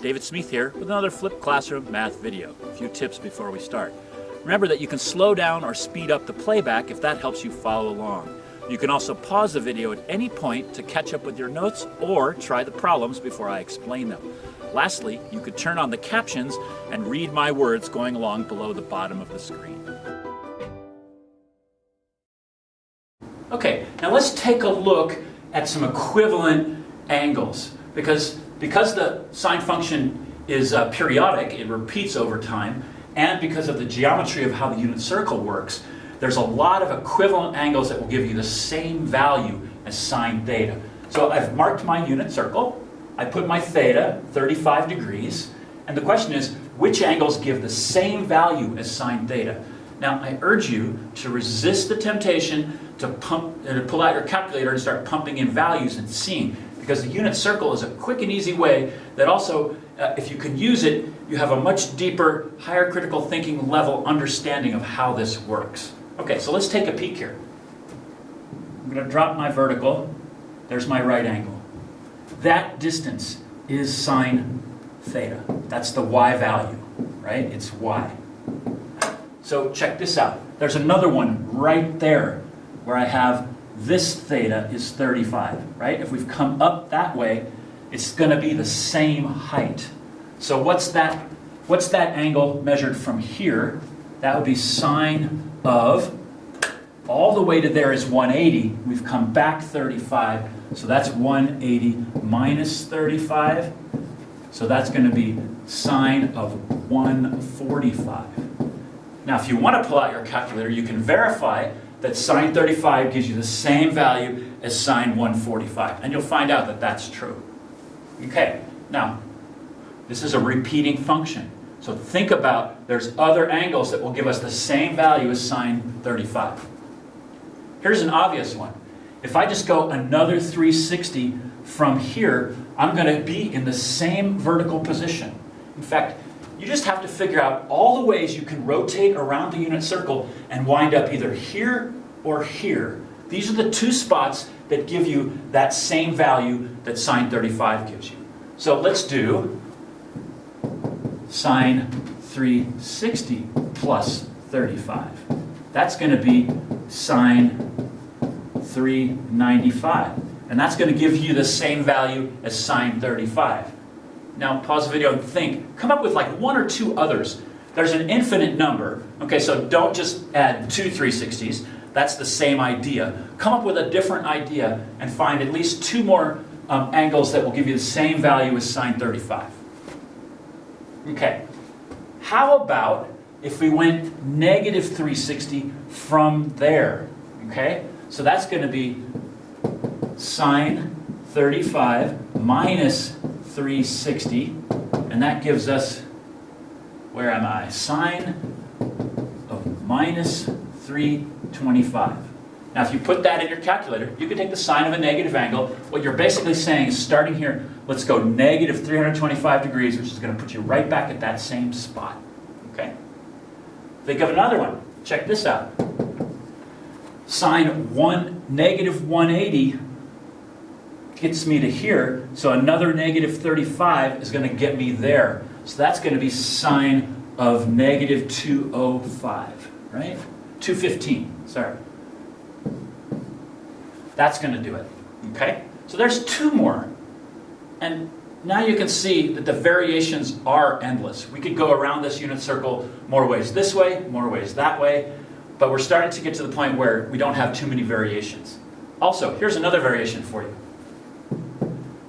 David Smith here with another Flipped Classroom math video. A few tips before we start. Remember that you can slow down or speed up the playback if that helps you follow along. You can also pause the video at any point to catch up with your notes or try the problems before I explain them. Lastly, you could turn on the captions and read my words going along below the bottom of the screen. Okay, now let's take a look at some equivalent angles. Because the sine function is periodic, it repeats over time, and because of the geometry of how the unit circle works, there's a lot of equivalent angles that will give you the same value as sine theta. So I've marked my unit circle, I put my theta, 35 degrees, and the question is, which angles give the same value as sine theta? Now, I urge you to resist the temptation to pull out your calculator and start pumping in values and seeing, because the unit circle is a quick and easy way that also, if you can use it, you have a much deeper, higher critical thinking level understanding of how this works. Okay, so let's take a peek here. I'm going to drop my vertical. There's my right angle. That distance is sine theta. That's the y value, right? It's y. So check this out. There's another one right there where I have this theta is 35, right? If we've come up that way, it's going to be the same height. So what's that angle measured from here? That would be sine of, all the way to there is 180. We've come back 35, so that's 180 minus 35. So that's going to be sine of 145. Now, if you want to pull out your calculator, you can verify that sine 35 gives you the same value as sine 145. And you'll find out that that's true. Okay, now, this is a repeating function. So think about, there's other angles that will give us the same value as sine 35. Here's an obvious one. If I just go another 360 from here, I'm going to be in the same vertical position. In fact, you just have to figure out all the ways you can rotate around the unit circle and wind up either here or here. These are the two spots that give you that same value that sine 35 gives you. So let's do sine 360 plus 35. That's going to be sine 395. And that's going to give you the same value as sine 35. Now, pause the video and think. Come up with like one or two others. There's an infinite number. Okay, so don't just add two 360s. That's the same idea. Come up with a different idea and find at least two more angles that will give you the same value as sine 35. Okay, how about if we went negative 360 from there? Okay, so that's going to be sine 35 minus 360, and that gives us, where am I? Sine of minus 325. Now if you put that in your calculator, you can take the sine of a negative angle. What you're basically saying is, starting here, let's go negative 325 degrees, which is going to put you right back at that same spot. Okay? Think of another one. Check this out. Sine negative 180 gets me to here, so another negative 35 is going to get me there. So that's going to be sine of negative 205, right? 215, sorry. That's going to do it, okay? So there's two more. And now you can see that the variations are endless. We could go around this unit circle more ways this way, more ways that way, but we're starting to get to the point where we don't have too many variations. Also, here's another variation for you.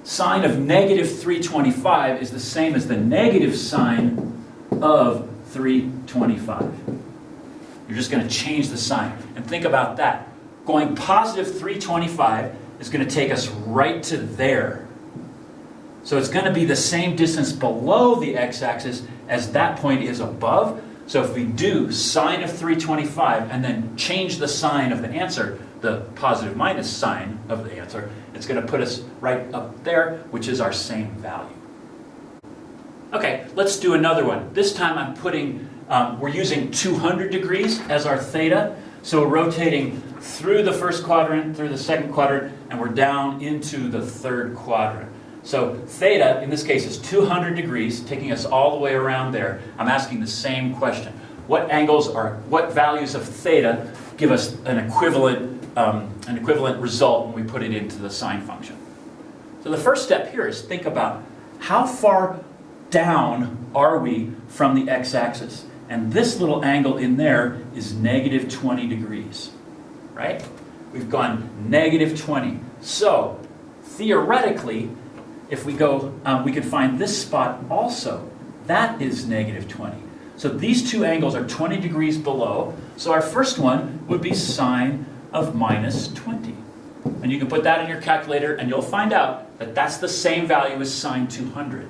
Sine of negative 325 is the same as the negative sine of 325. You're just going to change the sign. And think about that. Going positive 325 is going to take us right to there. So it's going to be the same distance below the x-axis as that point is above. So if we do sine of 325 and then change the sign of the answer, the positive minus sign of the answer, it's going to put us right up there, which is our same value. Okay, let's do another one. This time I'm putting, we're using 200 degrees as our theta. So we're rotating through the first quadrant, through the second quadrant, and we're down into the third quadrant. So theta, in this case, is 200 degrees, taking us all the way around there. I'm asking the same question. What values of theta give us an equivalent result when we put it into the sine function? So the first step here is think about how far down are we from the x-axis? And this little angle in there is negative 20 degrees, right? We've gone negative 20. So theoretically, if we go, we could find this spot also. That is negative 20. So these two angles are 20 degrees below. So our first one would be sine of minus 20. And you can put that in your calculator and you'll find out that that's the same value as sine 200.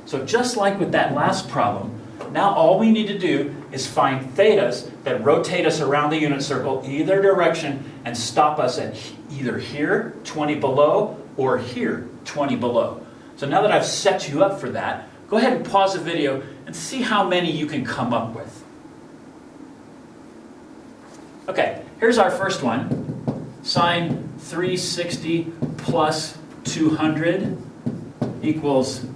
So just like with that last problem, now all we need to do is find thetas that rotate us around the unit circle either direction and stop us at either here, 20 below, or here, 20 below. So now that I've set you up for that, go ahead and pause the video and see how many you can come up with. Okay, here's our first one. Sine 360 plus 200 equals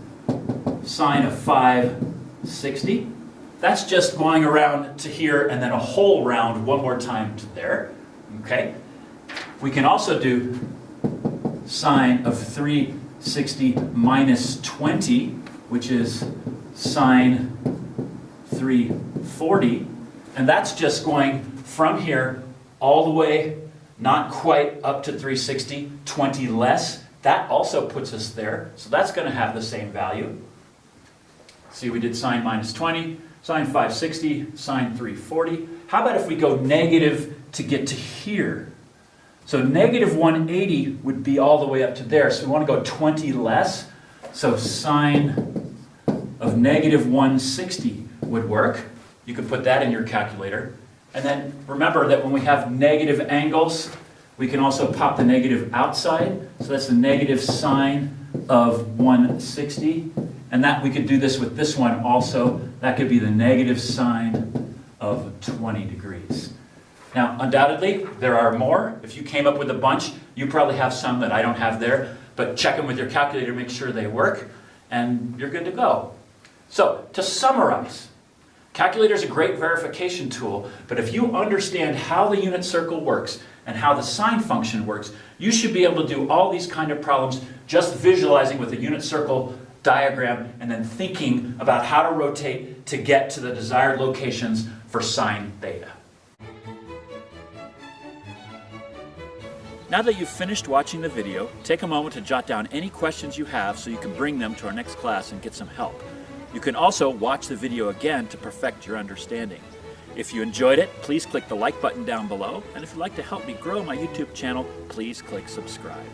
sine of 560. That's just going around to here and then a whole round one more time to there. Okay? We can also do sine of 360 minus 20, which is sine 340. And that's just going from here all the way, not quite up to 360, 20 less. That also puts us there. So that's going to have the same value. See, we did sine minus 20, sine 560, sine 340. How about if we go negative to get to here? So negative 180 would be all the way up to there. So we want to go 20 less. So sine of negative 160 would work. You could put that in your calculator. And then remember that when we have negative angles, we can also pop the negative outside. So that's the negative sine of 160. And that we could do this with this one also. That could be the negative sine of 20 degrees. Now, undoubtedly, there are more. If you came up with a bunch, you probably have some that I don't have there. But check them with your calculator, make sure they work, and you're good to go. So, to summarize, calculator is a great verification tool, but if you understand how the unit circle works and how the sine function works, you should be able to do all these kind of problems just visualizing with a unit circle diagram and then thinking about how to rotate to get to the desired locations for sine theta. Now that you've finished watching the video, take a moment to jot down any questions you have so you can bring them to our next class and get some help. You can also watch the video again to perfect your understanding. If you enjoyed it, please click the like button down below, and if you'd like to help me grow my YouTube channel, please click subscribe.